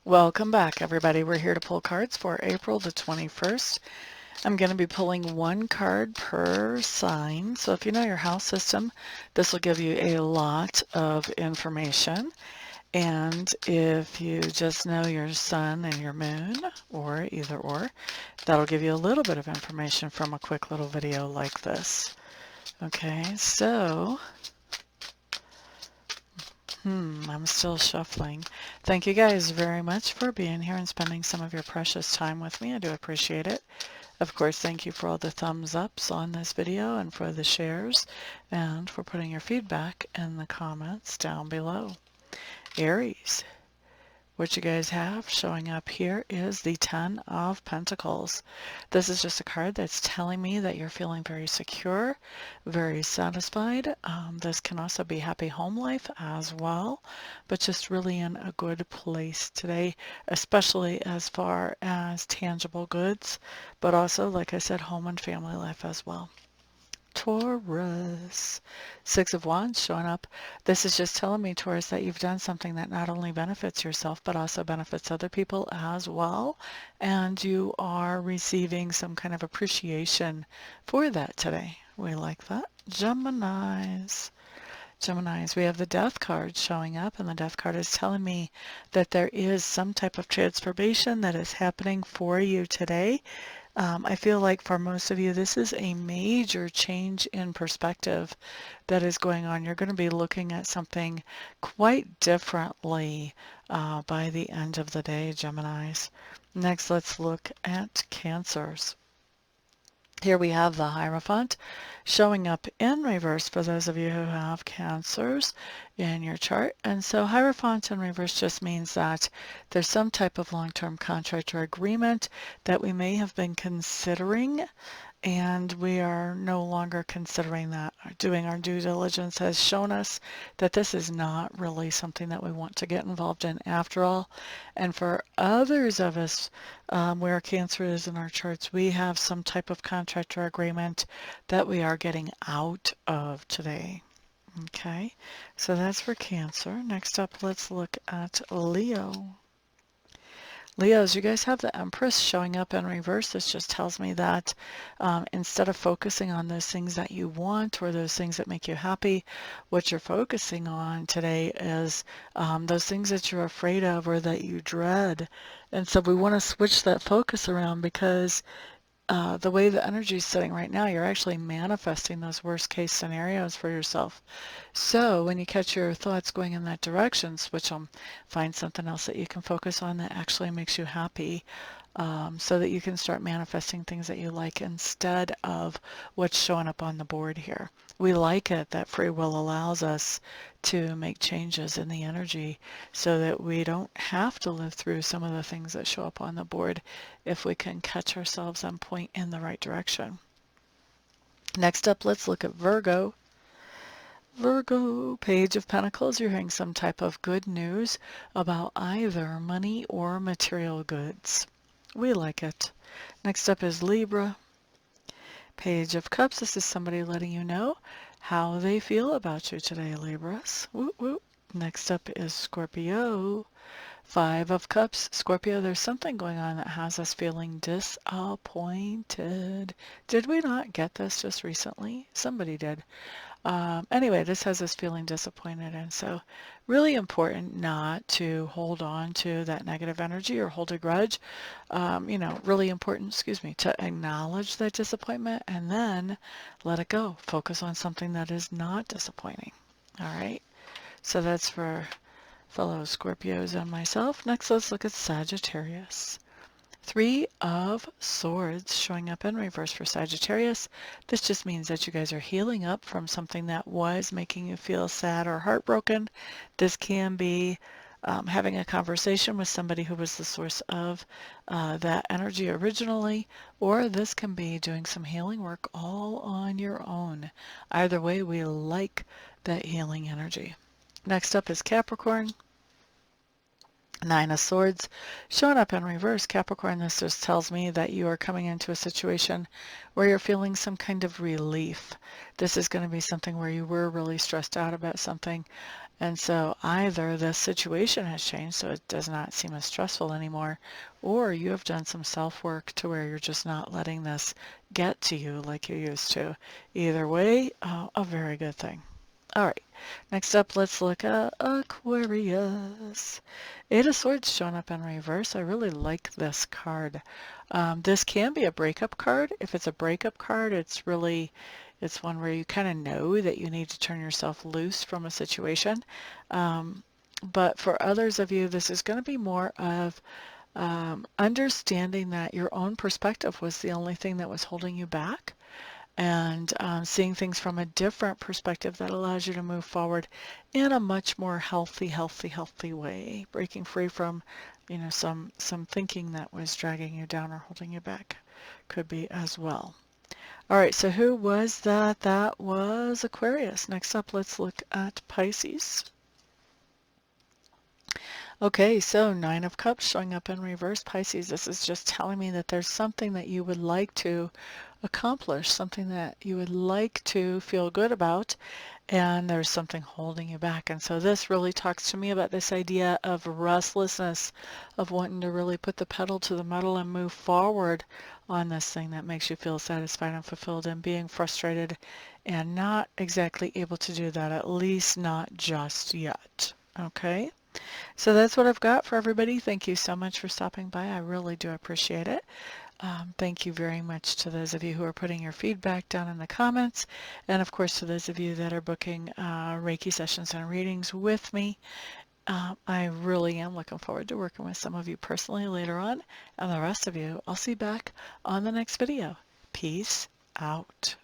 Welcome back, everybody. We're here to pull cards for April the 21st. I'm going to be pulling one card per sign. So if you know your house system, this will give you a lot of information. And if you just know your sun and your moon, or either or, that'll give you a little bit of information from a quick little video like this. Okay, so I'm still shuffling. Thank you guys very much for being here and spending some of your precious time with me. I do appreciate it. Of course, thank you for all the thumbs ups on this video and for the shares and for putting your feedback in the comments down below. Aries, what you guys have showing up here is the Ten of Pentacles. This is just a card that's telling me that you're feeling very secure, very satisfied. This can also be happy home life as well, but just really in a good place today, especially as far as tangible goods, but also, like I said, home and family life as well. Taurus, Six of Wands showing up. This is just telling me, Taurus, that you've done something that not only benefits yourself, but also benefits other people as well. And you are receiving some kind of appreciation for that today. We like that. Geminis. Geminis, we have the Death card showing up, and the Death card is telling me that there is some type of transformation that is happening for you today. I feel like for most of you, this is a major change in perspective that is going on. You're going to be looking at something quite differently by the end of the day, Geminis. Next, let's look at Cancers. Here we have the Hierophant showing up in reverse for those of you who have Cancers in your chart. And so Hierophant in reverse just means that there's some type of long-term contract or agreement that we may have been considering, and we are no longer considering that. Doing our due diligence has shown us that this is not really something that we want to get involved in after all. And for others of us where Cancer is in our charts, we have some type of contract or agreement that we are getting out of today. Okay, so that's for Cancer. Next up, let's look at Leo. Leos, you guys have the Empress showing up in reverse. This just tells me that instead of focusing on those things that you want or those things that make you happy, what you're focusing on today is those things that you're afraid of or that you dread. And so we want to switch that focus around because the way the energy is sitting right now, you're actually manifesting those worst case scenarios for yourself. So when you catch your thoughts going in that direction, switch them. Find something else that you can focus on that actually makes you happy, so that you can start manifesting things that you like instead of what's showing up on the board here. We like it that free will allows us to make changes in the energy so that we don't have to live through some of the things that show up on the board if we can catch ourselves and point in the right direction. Next up, let's look at Virgo. Virgo, Page of Pentacles, you're hearing some type of good news about either money or material goods. We like it. Next up is Libra. Page of Cups, this is somebody letting you know how they feel about you today, Libras. Woo woo. Next up is Scorpio. Five of Cups. Scorpio, there's something going on that has us feeling disappointed. Did we not get this just recently? Somebody did. Anyway, this has us feeling disappointed, and so really important not to hold on to that negative energy or hold a grudge. Really important, to acknowledge that disappointment and then let it go. Focus on something that is not disappointing. All right, so that's for fellow Scorpios and myself. Next, let's look at Sagittarius. Three of Swords showing up in reverse for Sagittarius. This just means that you guys are healing up from something that was making you feel sad or heartbroken. This can be having a conversation with somebody who was the source of that energy originally, or this can be doing some healing work all on your own. Either way, we like that healing energy. Next up is Capricorn. Nine of Swords showing up in reverse. Capricorn, this just tells me that you are coming into a situation where you're feeling some kind of relief. This is going to be something where you were really stressed out about something And so either the situation has changed so it does not seem as stressful anymore, or you have done some self-work to where you're just not letting this get to you like you used to. Either way, a very good thing. All right, next up, let's look at Aquarius. Eight of Swords showing up in reverse. I really like this card. This can be a breakup card. If it's a breakup card, it's one where you kind of know that you need to turn yourself loose from a situation. But for others of you, this is going to be more of understanding that your own perspective was the only thing that was holding you back, and seeing things from a different perspective that allows you to move forward in a much more healthy way, breaking free from, some thinking that was dragging you down or holding you back could be as well. All right, so who was that? That was Aquarius. Next up, let's look at Pisces. Okay, so Nine of Cups showing up in reverse, Pisces. This is just telling me that there's something that you would like to accomplish, something that you would like to feel good about, and there's something holding you back. And so this really talks to me about this idea of restlessness, of wanting to really put the pedal to the metal and move forward on this thing that makes you feel satisfied and fulfilled, and being frustrated and not exactly able to do that, at least not just yet. Okay? So that's what I've got for everybody. Thank you so much for stopping by. I really do appreciate it. Thank you very much to those of you who are putting your feedback down in the comments, and of course to those of you that are booking Reiki sessions and readings with me. I really am looking forward to working with some of you personally later on, and the rest of you, I'll see you back on the next video. Peace out.